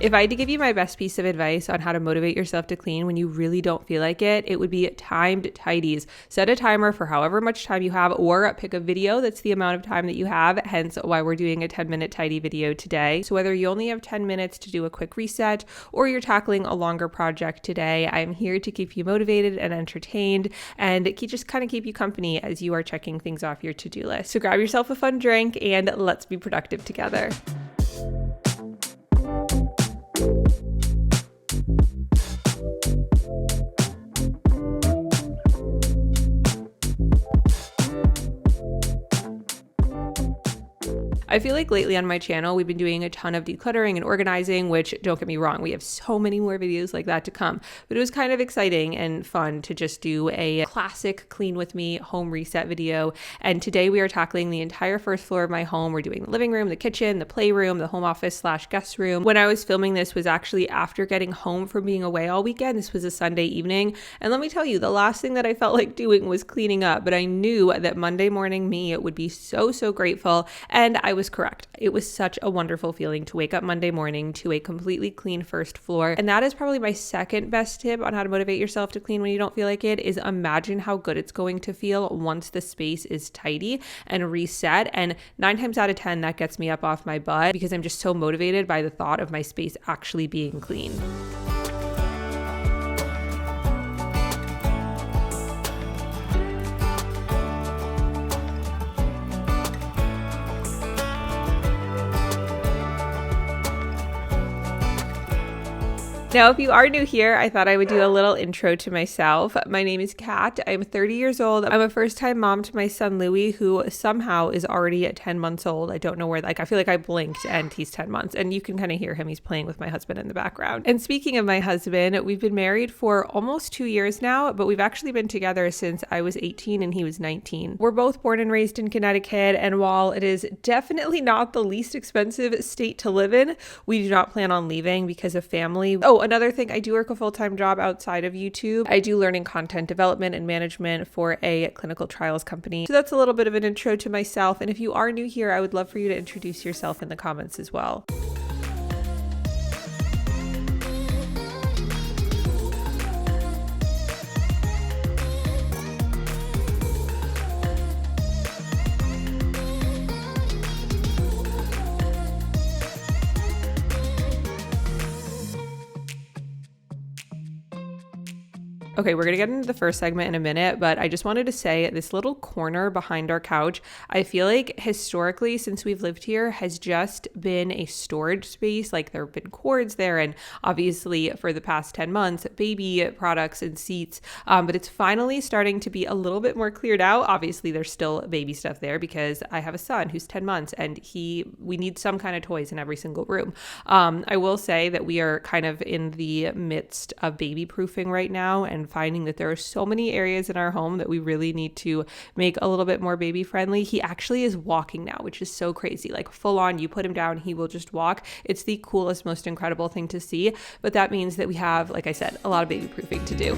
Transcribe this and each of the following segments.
If I had to give you my best piece of advice on how to motivate yourself to clean when you really don't feel like it would be timed tidies. Set a timer for however much time you have, or pick a video that's the amount of time that you have, hence why we're doing a 10-minute tidy video today. So whether you only have 10 minutes to do a quick reset or you're tackling a longer project today, I'm here to keep you motivated and entertained and just kind of keep you company as you are checking things off your to-do list. So grab yourself a fun drink and let's be productive together. I feel like lately on my channel, we've been doing a ton of decluttering and organizing, which, don't get me wrong, we have so many more videos like that to come, but it was kind of exciting and fun to just do a classic clean with me home reset video. And today we are tackling the entire first floor of my home. We're doing the living room, the kitchen, the playroom, the home office / guest room. When I was filming this was actually after getting home from being away all weekend. This was a Sunday evening. And let me tell you, the last thing that I felt like doing was cleaning up, but I knew that Monday morning me would be so grateful. And I was correct. It was such a wonderful feeling to wake up Monday morning to a completely clean first floor. And that is probably my second best tip on how to motivate yourself to clean when you don't feel like it, is imagine how good it's going to feel once the space is tidy and reset. And 9 times out of 10, that gets me up off my butt because I'm just so motivated by the thought of my space actually being clean. Now, if you are new here, I thought I would do a little intro to myself. My name is Kat. I'm 30 years old. I'm a first-time mom to my son, Louie, who somehow is already at 10 months old. I don't know where, I feel like I blinked and he's 10 months. And you can kind of hear him. He's playing with my husband in the background. And speaking of my husband, we've been married for almost 2 years now, but we've actually been together since I was 18 and he was 19. We're both born and raised in Connecticut. And while it is definitely not the least expensive state to live in, we do not plan on leaving because of family. Oh, another thing, I do work a full-time job outside of YouTube. I do learning content development and management for a clinical trials company. So that's a little bit of an intro to myself. And if you are new here, I would love for you to introduce yourself in the comments as well. Okay, we're going to get into the first segment in a minute, but I just wanted to say this little corner behind our couch, I feel like historically, since we've lived here, has just been a storage space. Like there have been cords there, and obviously for the past 10 months, baby products and seats, but it's finally starting to be a little bit more cleared out. Obviously, there's still baby stuff there because I have a son who's 10 months and we need some kind of toys in every single room. I will say that we are kind of in the midst of baby proofing right now and finding that there are so many areas in our home that we really need to make a little bit more baby friendly. He actually is walking now, which is so crazy. Like full on, you put him down, he will just walk. It's the coolest, most incredible thing to see. But that means that we have, like I said, a lot of baby proofing to do.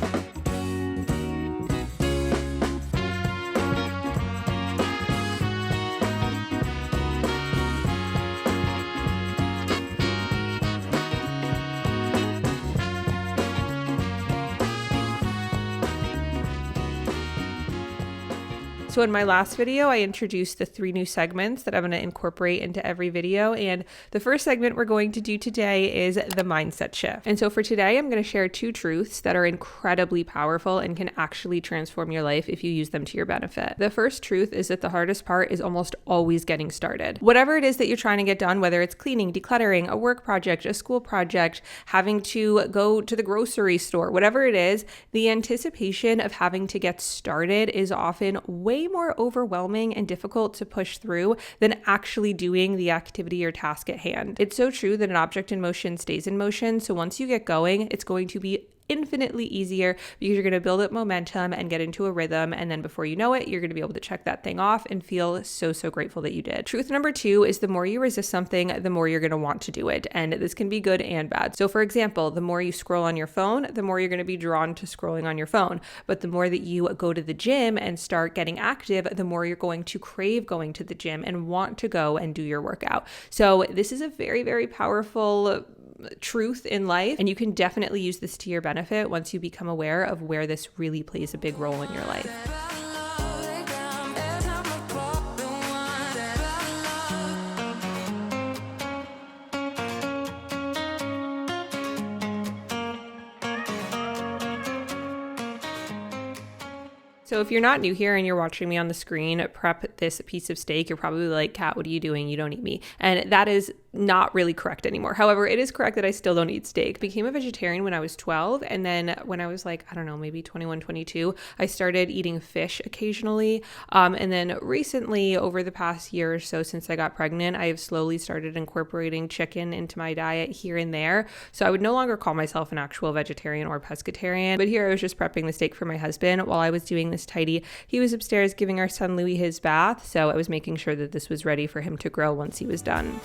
So in my last video, I introduced the 3 new segments that I'm going to incorporate into every video. And the first segment we're going to do today is the mindset shift. And so for today, I'm going to share 2 truths that are incredibly powerful and can actually transform your life if you use them to your benefit. The first truth is that the hardest part is almost always getting started. Whatever it is that you're trying to get done, whether it's cleaning, decluttering, a work project, a school project, having to go to the grocery store, whatever it is, the anticipation of having to get started is often way more overwhelming and difficult to push through than actually doing the activity or task at hand. It's so true that an object in motion stays in motion. So once you get going, it's going to be infinitely easier because you're going to build up momentum and get into a rhythm. And then before you know it, you're going to be able to check that thing off and feel so grateful that you did. Truth number 2 is the more you resist something, the more you're going to want to do it. And this can be good and bad. So for example, the more you scroll on your phone, the more you're going to be drawn to scrolling on your phone. But the more that you go to the gym and start getting active, the more you're going to crave going to the gym and want to go and do your workout. So this is a very powerful truth in life. And you can definitely use this to your benefit once you become aware of where this really plays a big role in your life. So if you're not new here and you're watching me on the screen prep this piece of steak, you're probably like, Kat, what are you doing? You don't eat meat. And that is not really correct anymore. However, it is correct that I still don't eat steak. Became a vegetarian when I was 12. And then when I was like, I don't know, maybe 21, 22, I started eating fish occasionally. And then recently, over the past year or so since I got pregnant, I have slowly started incorporating chicken into my diet here and there. So I would no longer call myself an actual vegetarian or pescatarian. But here I was just prepping the steak for my husband while I was doing this tidy. He was upstairs giving our son Louis his bath. So I was making sure that this was ready for him to grill once he was done.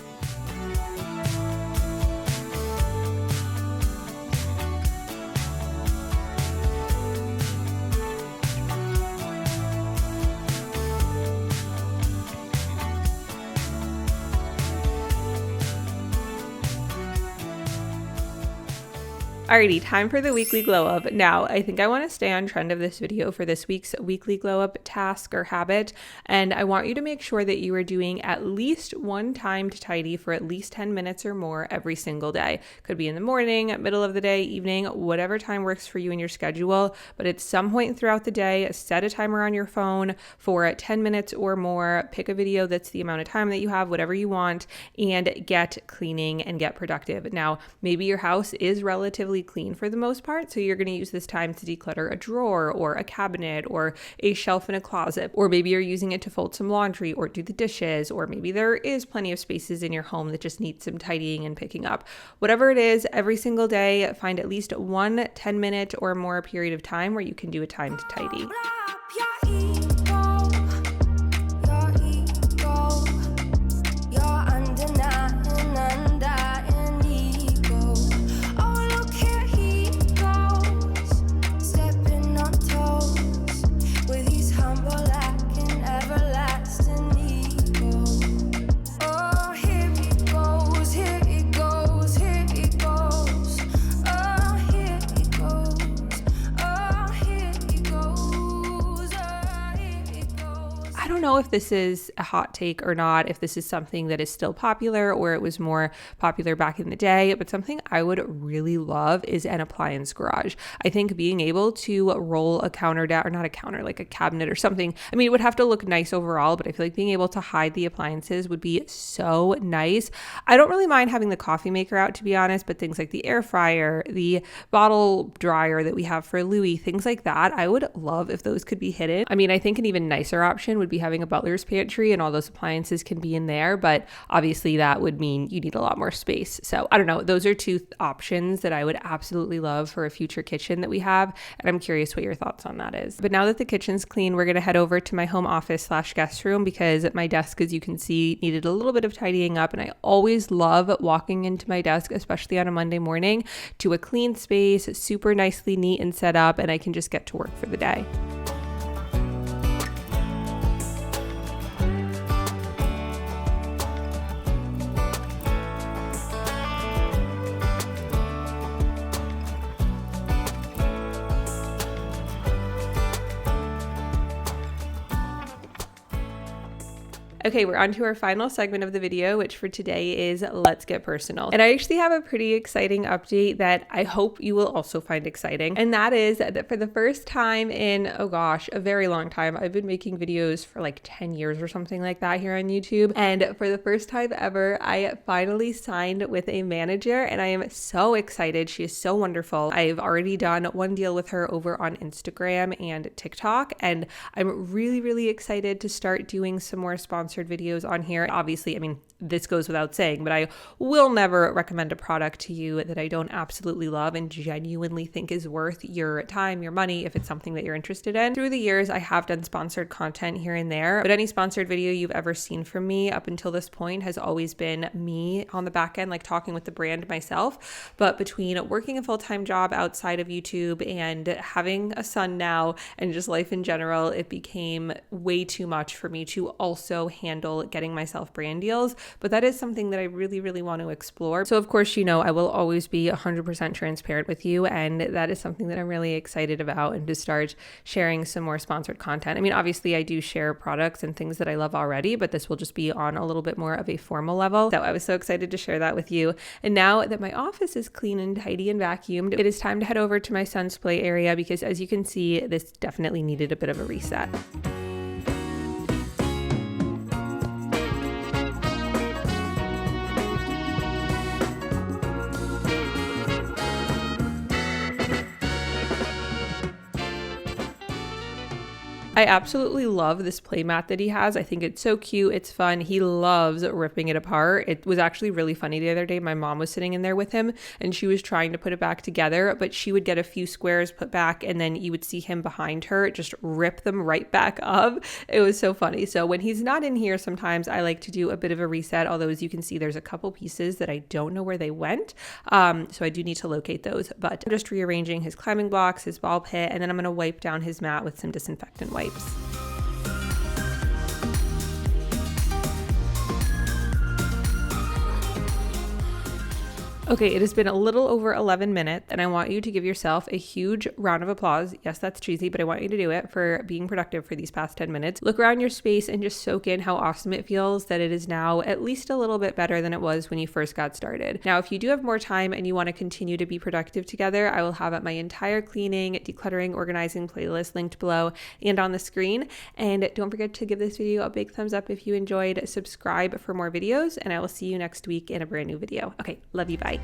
Alrighty, time for the weekly glow up. Now, I think I want to stay on trend of this video for this week's weekly glow up task or habit, and I want you to make sure that you are doing at least one timed tidy for at least 10 minutes or more every single day. Could be in the morning, middle of the day, evening, whatever time works for you in your schedule, but at some point throughout the day, set a timer on your phone for 10 minutes or more, pick a video that's the amount of time that you have, whatever you want, and get cleaning and get productive. Now, maybe your house is relatively clean for the most part, so you're going to use this time to declutter a drawer or a cabinet or a shelf in a closet, or maybe you're using it to fold some laundry or do the dishes, or maybe there is plenty of spaces in your home that just need some tidying and picking up. Whatever it is, every single day, find at least one 10-minute or more period of time where you can do a timed tidy. I don't know if this is a hot take or not, if this is something that is still popular or it was more popular back in the day, but something I would really love is an appliance garage. I think being able to roll a counter down, or not a counter, like a cabinet or something. I mean, it would have to look nice overall, but I feel like being able to hide the appliances would be so nice. I don't really mind having the coffee maker out, to be honest, but things like the air fryer, the bottle dryer that we have for Louis, things like that, I would love if those could be hidden. I mean, I think an even nicer option would be having a butler's pantry and all those appliances can be in there, but obviously that would mean you need a lot more space. So I don't know, those are two options that I would absolutely love for a future kitchen that we have, and I'm curious what your thoughts on that is. But now that the kitchen's clean, we're going to head over to my home office / guest room, because my desk, as you can see, needed a little bit of tidying up, and I always love walking into my desk, especially on a Monday morning, to a clean space, super nicely neat and set up, and I can just get to work for the day. Okay, we're on to our final segment of the video, which for today is Let's Get Personal. And I actually have a pretty exciting update that I hope you will also find exciting. And that is that for the first time in, oh gosh, a very long time, I've been making videos for like 10 years or something like that here on YouTube. And for the first time ever, I finally signed with a manager, and I am so excited. She is so wonderful. I've already done one deal with her over on Instagram and TikTok, and I'm really, really excited to start doing some more sponsored videos on here. Obviously, I mean, this goes without saying, but I will never recommend a product to you that I don't absolutely love and genuinely think is worth your time, your money, if it's something that you're interested in. Through the years, I have done sponsored content here and there, but any sponsored video you've ever seen from me up until this point has always been me on the back end, like talking with the brand myself. But between working a full-time job outside of YouTube and having a son now and just life in general, it became way too much for me to also handle getting myself brand deals, but that is something that I really, really want to explore. So of course, I will always be 100% transparent with you, and that is something that I'm really excited about, and to start sharing some more sponsored content. I mean, obviously I do share products and things that I love already, but this will just be on a little bit more of a formal level. So I was so excited to share that with you. And now that my office is clean and tidy and vacuumed, it is time to head over to my son's play area, because as you can see, this definitely needed a bit of a reset. I absolutely love this play mat that he has. I think it's so cute. It's fun. He loves ripping it apart. It was actually really funny the other day. My mom was sitting in there with him and she was trying to put it back together, but she would get a few squares put back and then you would see him behind her just rip them right back up. It was so funny. So when he's not in here, sometimes I like to do a bit of a reset, although as you can see, there's a couple pieces that I don't know where they went. So I do need to locate those, but I'm just rearranging his climbing blocks, his ball pit, and then I'm going to wipe down his mat with some disinfectant wipes. Okay, it has been a little over 11 minutes, and I want you to give yourself a huge round of applause. Yes, that's cheesy, but I want you to do it for being productive for these past 10 minutes. Look around your space and just soak in how awesome it feels that it is now at least a little bit better than it was when you first got started. Now, if you do have more time and you want to continue to be productive together, I will have my entire cleaning, decluttering, organizing playlist linked below and on the screen. And don't forget to give this video a big thumbs up if you enjoyed. Subscribe for more videos, and I will see you next week in a brand new video. Okay, love you, bye.